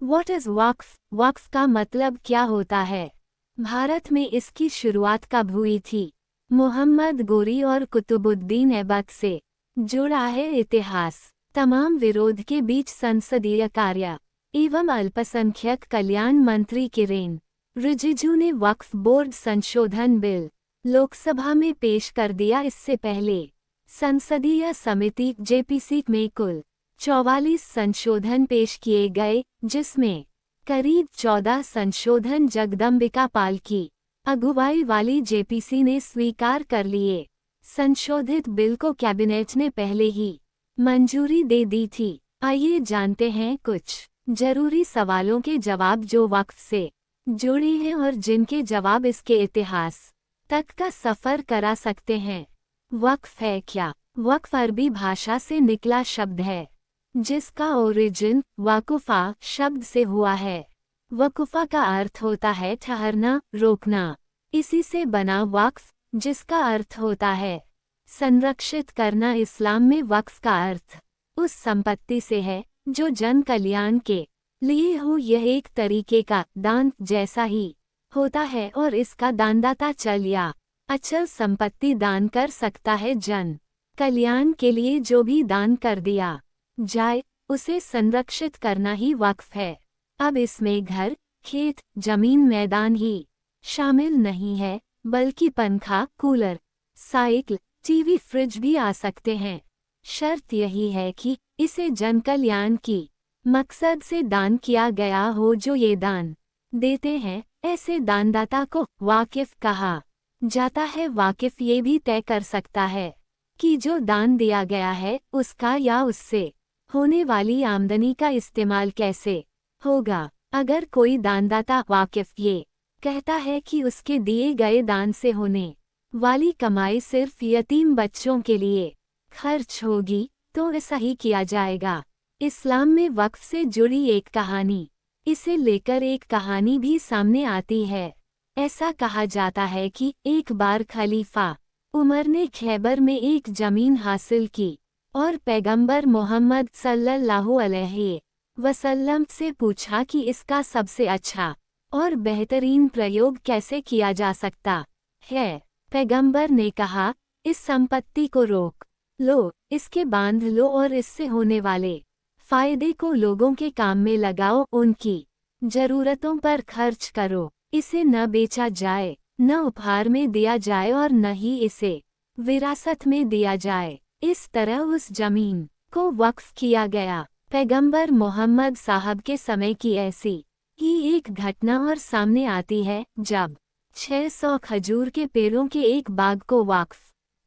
What is वक्फ? वक्फ का मतलब क्या होता है? भारत में इसकी शुरुआत कब हुई थी? मोहम्मद गोरी और कुतुबुद्दीन ऐबक से जुड़ा है इतिहास। तमाम विरोध के बीच संसदीय कार्य एवं अल्पसंख्यक कल्याण मंत्री किरेन रिजिजू ने वक्फ बोर्ड संशोधन बिल लोकसभा में पेश कर दिया। इससे पहले संसदीय समिति जेपीसी में कुल 44 संशोधन पेश किए गए, जिसमें करीब 14 संशोधन जगदम्बिका पाल की अगुवाई वाली जेपीसी ने स्वीकार कर लिए। संशोधित बिल को कैबिनेट ने पहले ही मंजूरी दे दी थी। आइए जानते हैं कुछ जरूरी सवालों के जवाब जो वक्फ से जुड़े हैं और जिनके जवाब इसके इतिहास तक का सफर करा सकते हैं। वक्फ है क्या? वक्फ अरबी भाषा से निकला शब्द है, जिसका ओरिजिन वाकुफा शब्द से हुआ है। वकुफा का अर्थ होता है ठहरना, रोकना। इसी से बना वक्फ, जिसका अर्थ होता है संरक्षित करना। इस्लाम में वक्फ का अर्थ उस संपत्ति से है जो जन कल्याण के लिए हो। यह एक तरीके का दान जैसा ही होता है और इसका दानदाता चल या अचल संपत्ति दान कर सकता है। जन कल्याण के लिए जो भी दान कर दिया जाए उसे संरक्षित करना ही वक्फ है। अब इसमें घर, खेत, जमीन, मैदान ही शामिल नहीं है, बल्कि पंखा, कूलर, साइकिल, टीवी, फ्रिज भी आ सकते हैं। शर्त यही है कि इसे जन कल्याण की मकसद से दान किया गया हो। जो ये दान देते हैं, ऐसे दानदाता को वाकिफ कहा जाता है। वाकिफ ये भी तय कर सकता है कि जो दान दिया गया है उसका या उससे होने वाली आमदनी का इस्तेमाल कैसे होगा। अगर कोई दानदाता वाकिफ ये कहता है कि उसके दिए गए दान से होने वाली कमाई सिर्फ यतीम बच्चों के लिए खर्च होगी, तो ऐसा ही किया जाएगा। इस्लाम में वक्फ से जुड़ी एक कहानी, इसे लेकर एक कहानी भी सामने आती है। ऐसा कहा जाता है कि एक बार खलीफा उमर ने खैबर में एक जमीन हासिल की और पैगंबर मोहम्मद सल्लल्लाहु अलैहि वसल्लम से पूछा कि इसका सबसे अच्छा और बेहतरीन प्रयोग कैसे किया जा सकता है। पैगंबर ने कहा, इस संपत्ति को रोक लो, इसके बांध लो और इससे होने वाले फायदे को लोगों के काम में लगाओ, उनकी जरूरतों पर खर्च करो। इसे न बेचा जाए, न उपहार में दिया जाए और न ही इसे विरासत में दिया जाए। इस तरह उस जमीन को वक्फ किया गया। पैगंबर मोहम्मद साहब के समय की ऐसी ही एक घटना और सामने आती है, जब 600 खजूर के पेड़ों के एक बाग को वक्फ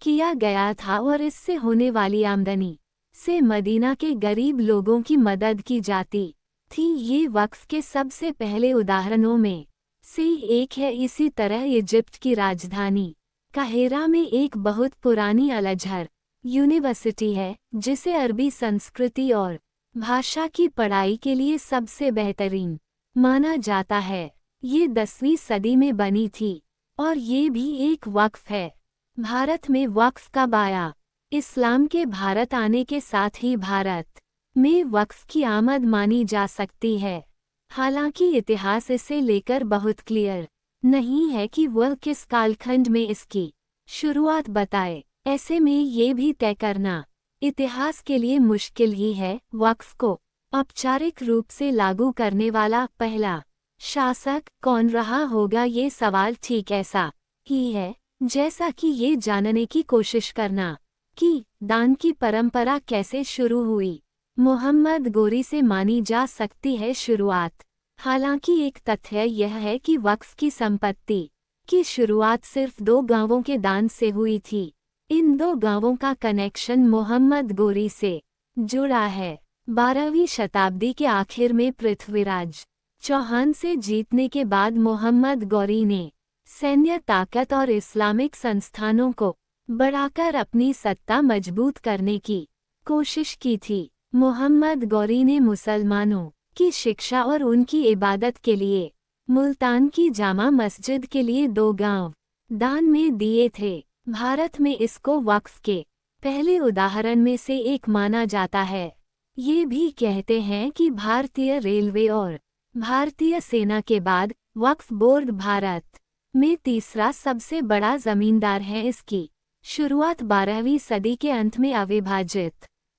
किया गया था और इससे होने वाली आमदनी से मदीना के गरीब लोगों की मदद की जाती थी। ये वक्फ के सबसे पहले उदाहरणों में से एक है। इसी तरह इजिप्ट की राजधानी काहिरा में एक बहुत पुरानी अल अज़हर यूनिवर्सिटी है, जिसे अरबी संस्कृति और भाषा की पढ़ाई के लिए सबसे बेहतरीन माना जाता है। ये 10वीं सदी में बनी थी और ये भी एक वक्फ है। भारत में वक्फ कब आया? इस्लाम के भारत आने के साथ ही भारत में वक्फ की आमद मानी जा सकती है। हालांकि इतिहास इसे लेकर बहुत क्लियर नहीं है कि वह किस कालखंड में इसकी शुरुआत बताए। ऐसे में ये भी तय करना इतिहास के लिए मुश्किल ही है। वक्फ को औपचारिक रूप से लागू करने वाला पहला शासक कौन रहा होगा, ये सवाल ठीक ऐसा ही है जैसा कि ये जानने की कोशिश करना कि दान की परंपरा कैसे शुरू हुई। मोहम्मद गोरी से मानी जा सकती है शुरुआत। हालांकि एक तथ्य यह है कि वक्फ की संपत्ति की शुरुआत सिर्फ 2 गांवों के दान से हुई थी। इन 2 गांवों का कनेक्शन मोहम्मद गोरी से जुड़ा है। 12वीं शताब्दी के आखिर में पृथ्वीराज चौहान से जीतने के बाद मोहम्मद गौरी ने सैन्य ताकत और इस्लामिक संस्थानों को बढ़ाकर अपनी सत्ता मजबूत करने की कोशिश की थी। मोहम्मद गौरी ने मुसलमानों की शिक्षा और उनकी इबादत के लिए मुल्तान की जामा मस्जिद के लिए 2 गांव दान में दिए थे। भारत में इसको वक्फ के पहले उदाहरण में से एक माना जाता है। ये भी कहते हैं कि भारतीय रेलवे और भारतीय सेना के बाद वक्फ बोर्ड भारत में तीसरा सबसे बड़ा जमींदार है। इसकी शुरुआत 12वीं सदी के अंत में अविभाजित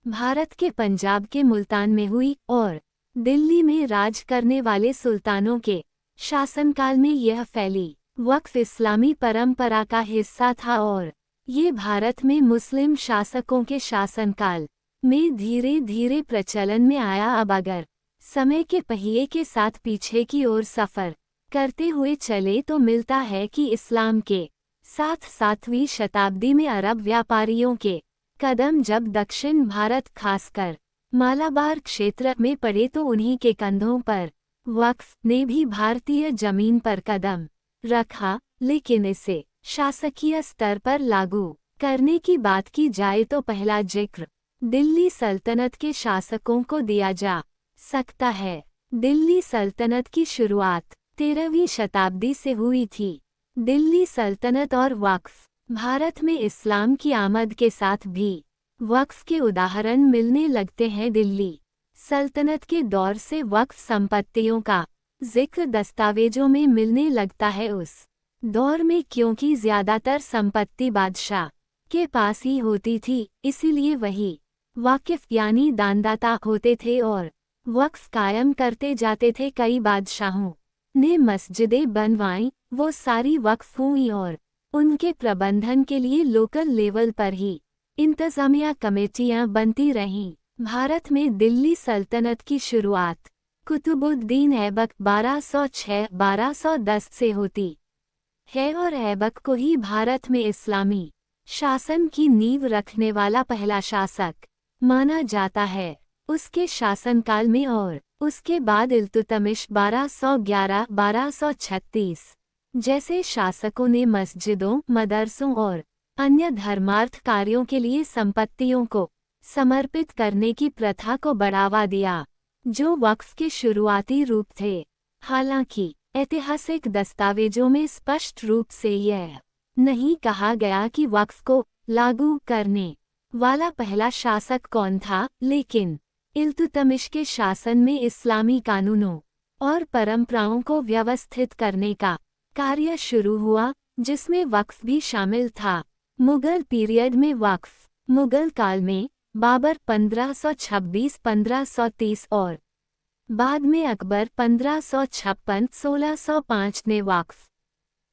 भारत के पंजाब के मुल्तान में हुई और दिल्ली में राज करने वाले सुल्तानों के शासनकाल में यह फैली। वक्फ इस्लामी परंपरा का हिस्सा था और ये भारत में मुस्लिम शासकों के शासनकाल में धीरे धीरे प्रचलन में आया। अब अगर समय के पहिए के साथ पीछे की ओर सफ़र करते हुए चले तो मिलता है कि इस्लाम के साथ 7वीं शताब्दी में अरब व्यापारियों के कदम जब दक्षिण भारत खासकर मालाबार क्षेत्र में पड़े तो उन्हीं के कंधों पर वक्फ ने भी भारतीय जमीन पर कदम रखा। लेकिन इसे शासकीय स्तर पर लागू करने की बात की जाए तो पहला जिक्र दिल्ली सल्तनत के शासकों को दिया जा सकता है। दिल्ली सल्तनत की शुरुआत 13वीं शताब्दी से हुई थी। दिल्ली सल्तनत और वक्फ भारत में इस्लाम की आमद के साथ भी वक्फ के उदाहरण मिलने लगते हैं। दिल्ली सल्तनत के दौर से वक्फ संपत्तियों का जिक्र दस्तावेजों में मिलने लगता है। उस दौर में क्योंकि ज्यादातर संपत्ति बादशाह के पास ही होती थी, इसीलिए वही वाकिफ यानी दानदाता होते थे और वक्फ कायम करते जाते थे। कई बादशाहों ने मस्जिदें बनवाईं, वो सारी वक्फ हुई और उनके प्रबंधन के लिए लोकल लेवल पर ही इंतजामिया कमेटियां बनती रहीं। भारत में दिल्ली सल्तनत की शुरुआत कुतुबुद्दीन ऐबक 1206-1210 से होती है और ऐबक को ही भारत में इस्लामी शासन की नींव रखने वाला पहला शासक माना जाता है। उसके शासनकाल में और उसके बाद इल्तुतमिश 1211-1236 जैसे शासकों ने मस्जिदों, मदरसों और अन्य धर्मार्थ कार्यों के लिए संपत्तियों को समर्पित करने की प्रथा को बढ़ावा दिया, जो वक्फ के शुरुआती रूप थे। हालांकि ऐतिहासिक दस्तावेजों में स्पष्ट रूप से यह नहीं कहा गया कि वक्फ को लागू करने वाला पहला शासक कौन था, लेकिन इल्तुतमिश के शासन में इस्लामी कानूनों और परंपराओं को व्यवस्थित करने का कार्य शुरू हुआ, जिसमें वक्फ भी शामिल था। मुगल पीरियड में वक्फ मुगल काल में बाबर 1526-1530 और बाद में अकबर 1556-1605 ने वक्फ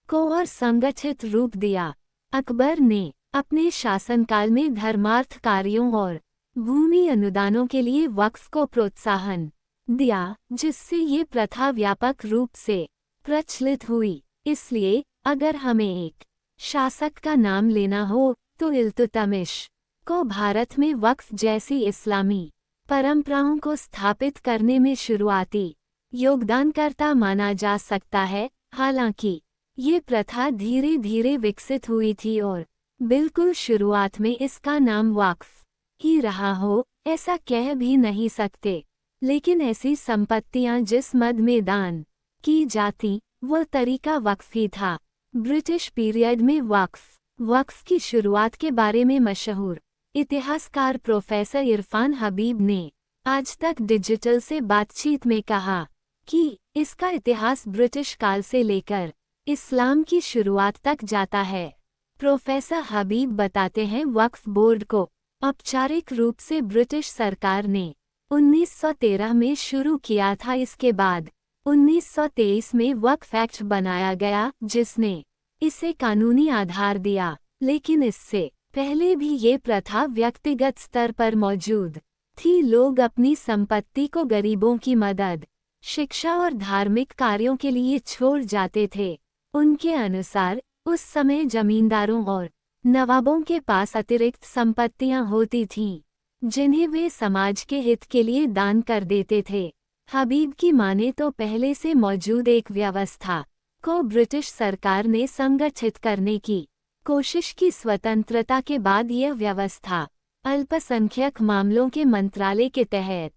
को और संगठित रूप दिया। अकबर ने अपने शासनकाल में धर्मार्थ कार्यों और भूमि अनुदानों के लिए वक्फ को प्रोत्साहन दिया, जिससे ये प्रथा व्यापक रूप से प्रचलित हुई। इसलिए अगर हमें एक शासक का नाम लेना हो तो इल्तुतमिश को भारत में वक्फ जैसी इस्लामी परंपराओं को स्थापित करने में शुरुआती योगदानकर्ता माना जा सकता है। हालांकि ये प्रथा धीरे धीरे विकसित हुई थी और बिल्कुल शुरुआत में इसका नाम वक्फ ही रहा हो, ऐसा कह भी नहीं सकते। लेकिन ऐसी संपत्तियां जिस मद में दान की जाती वो तरीका वक्फ ही था। ब्रिटिश पीरियड में वक्फ की शुरुआत के बारे में मशहूर इतिहासकार प्रोफेसर इरफान हबीब ने आज तक डिजिटल से बातचीत में कहा कि इसका इतिहास ब्रिटिश काल से लेकर इस्लाम की शुरुआत तक जाता है। प्रोफेसर हबीब बताते हैं, वक्फ बोर्ड को औपचारिक रूप से ब्रिटिश सरकार ने 1913 में शुरू किया था। इसके बाद 1923 में वक्फ एक्ट बनाया गया, जिसने इसे कानूनी आधार दिया। लेकिन इससे पहले भी ये प्रथा व्यक्तिगत स्तर पर मौजूद थी। लोग अपनी संपत्ति को गरीबों की मदद, शिक्षा और धार्मिक कार्यों के लिए छोड़ जाते थे। उनके अनुसार उस समय जमींदारों और नवाबों के पास अतिरिक्त संपत्तियां होती थीं, जिन्हें वे समाज के हित के लिए दान कर देते थे। हबीब की माने तो पहले से मौजूद एक व्यवस्था को ब्रिटिश सरकार ने संगठित करने की कोशिश की। स्वतंत्रता के बाद यह व्यवस्था अल्पसंख्यक मामलों के मंत्रालय के तहत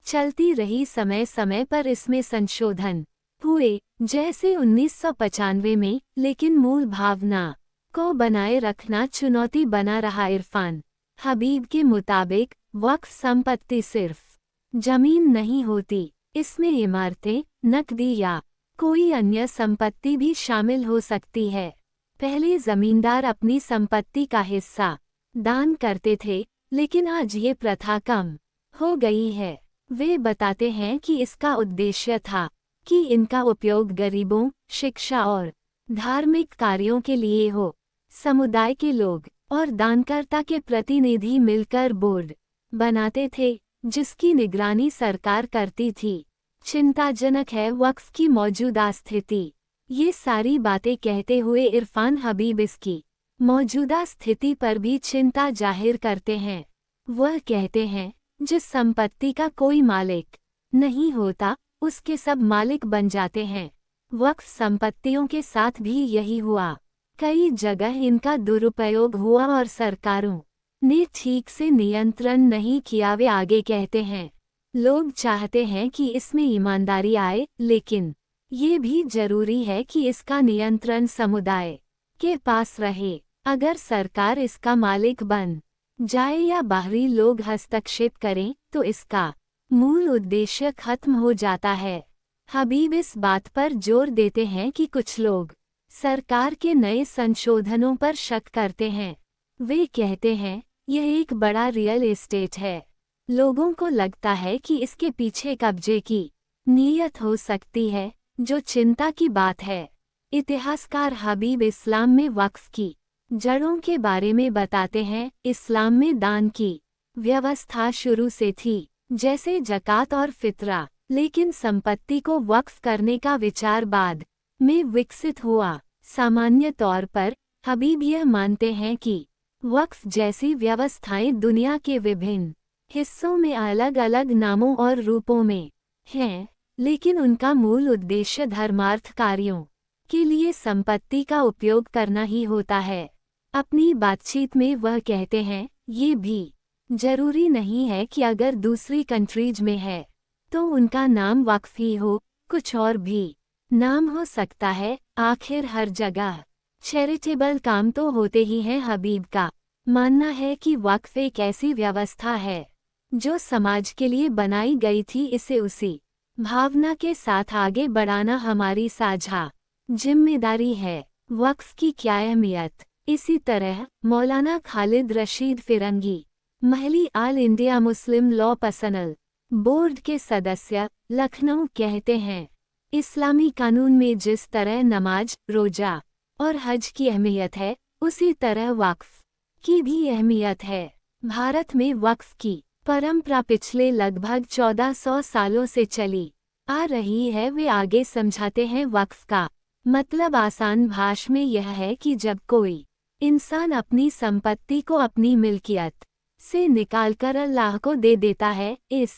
चलती रही। समय समय पर इसमें संशोधन हुए, जैसे 1995 में, लेकिन मूल भावना को बनाए रखना चुनौती बना रहा। इरफान हबीब के मुताबिक वक्फ संपत्ति सिर्फ जमीन नहीं होती, इसमें इमारतें, नकदी या कोई अन्य संपत्ति भी शामिल हो सकती है। पहले जमींदार अपनी संपत्ति का हिस्सा दान करते थे, लेकिन आज ये प्रथा कम हो गई है। वे बताते हैं कि इसका उद्देश्य था कि इनका उपयोग गरीबों, शिक्षा और धार्मिक कार्यों के लिए हो। समुदाय के लोग और दानकर्ता के प्रतिनिधि मिलकर बोर्ड बनाते थे, जिसकी निगरानी सरकार करती थी। चिंताजनक है वक्फ की मौजूदा स्थिति। ये सारी बातें कहते हुए इरफान हबीब इसकी मौजूदा स्थिति पर भी चिंता जाहिर करते हैं। वह कहते हैं, जिस संपत्ति का कोई मालिक नहीं होता, उसके सब मालिक बन जाते हैं। वक्फ संपत्तियों के साथ भी यही हुआ। कई जगह इनका दुरुपयोग हुआ और सरकारों ने ठीक से नियंत्रण नहीं किया। वे आगे कहते हैं, लोग चाहते हैं कि इसमें ईमानदारी आए, लेकिन ये भी जरूरी है कि इसका नियंत्रण समुदाय के पास रहे। अगर सरकार इसका मालिक बन जाए या बाहरी लोग हस्तक्षेप करें, तो इसका मूल उद्देश्य खत्म हो जाता है। हबीब इस बात पर जोर देते हैं कि कुछ लोग सरकार के नए संशोधनों पर शक करते हैं। वे कहते हैं, यह एक बड़ा रियल एस्टेट है। लोगों को लगता है कि इसके पीछे कब्जे की नीयत हो सकती है, जो चिंता की बात है। इतिहासकार हबीब इस्लाम में वक्फ की जड़ों के बारे में बताते हैं। इस्लाम में दान की व्यवस्था शुरू से थी, जैसे ज़कात और फितरा, लेकिन संपत्ति को वक्फ करने का विचार बाद में विकसित हुआ। सामान्य तौर पर हबीब यह मानते हैं कि वक्फ जैसी व्यवस्थाएं दुनिया के विभिन्न हिस्सों में अलग अलग नामों और रूपों में हैं, लेकिन उनका मूल उद्देश्य धर्मार्थ कार्यों के लिए संपत्ति का उपयोग करना ही होता है। अपनी बातचीत में वह कहते हैं, ये भी जरूरी नहीं है कि अगर दूसरी कंट्रीज में है तो उनका नाम वक्फ ही हो, कुछ और भी नाम हो सकता है। आखिर हर जगह चैरिटेबल काम तो होते ही हैं। हबीब का मानना है कि वक्फ एक ऐसी व्यवस्था है जो समाज के लिए बनाई गई थी। इसे उसी भावना के साथ आगे बढ़ाना हमारी साझा जिम्मेदारी है। वक्फ की क्या अहमियत। इसी तरह मौलाना Khalid Rashid Firangi, Mahali all India Muslim law personal board के सदस्य, लखनऊ, कहते हैं, इस्लामी कानून में जिस तरह नमाज, रोजा और हज की अहमियत है, उसी तरह वक्फ की भी अहमियत है। भारत में वक्फ की परंपरा पिछले लगभग 1400 सालों से चली आ रही है। वे आगे समझाते हैं, वक्फ का मतलब आसान भाषा में यह है कि जब कोई इंसान अपनी संपत्ति को अपनी मिल्कियत से निकालकर अल्लाह को दे देता है, इस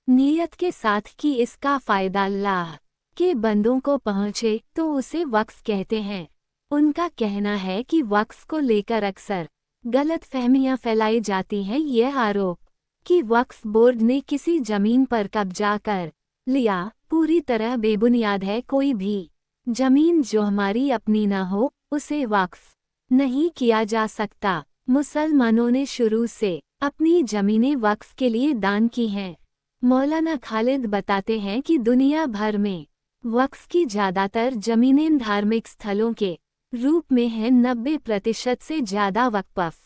नियत के साथ कि इसका फायदा अल्लाह के बंदों को पहुँचे, तो उसे वक्फ कहते हैं। उनका कहना है कि वक्फ को लेकर अक्सर गलतफहमियां फैलाई जाती हैं। यह आरोप कि वक्फ बोर्ड ने किसी जमीन पर कब्जा कर लिया पूरी तरह बेबुनियाद है। कोई भी जमीन जो हमारी अपनी न हो, उसे वक्फ नहीं किया जा सकता। मुसलमानों ने शुरू से अपनी जमीनें वक्फ के लिए दान की हैं। मौलाना खालिद बताते हैं कि दुनिया भर में वक्फ की ज़्यादातर जमीनें धार्मिक स्थलों के रूप में हैं। 90% से ज़्यादा वक्फ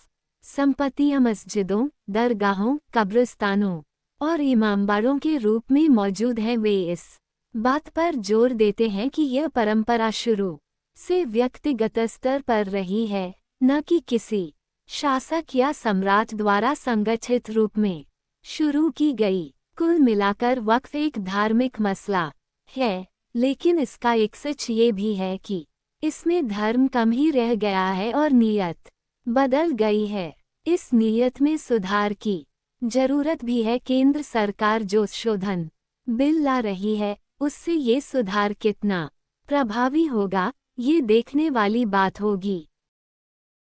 संपत्तियां मस्जिदों, दरगाहों, कब्रिस्तानों और इमामबाड़ों के रूप में मौजूद हैं। वे इस बात पर जोर देते हैं कि यह परंपरा शुरू से व्यक्तिगत स्तर पर रही है, न कि किसी शासक या सम्राट द्वारा संगठित रूप में शुरू की गई। कुल मिलाकर वक्फ एक धार्मिक मसला है, लेकिन इसका एक सच ये भी है कि इसमें धर्म कम ही रह गया है और नीयत बदल गई है। इस नीयत में सुधार की जरूरत भी है। केंद्र सरकार जो संशोधन बिल ला रही है, उससे ये सुधार कितना प्रभावी होगा, ये देखने वाली बात होगी।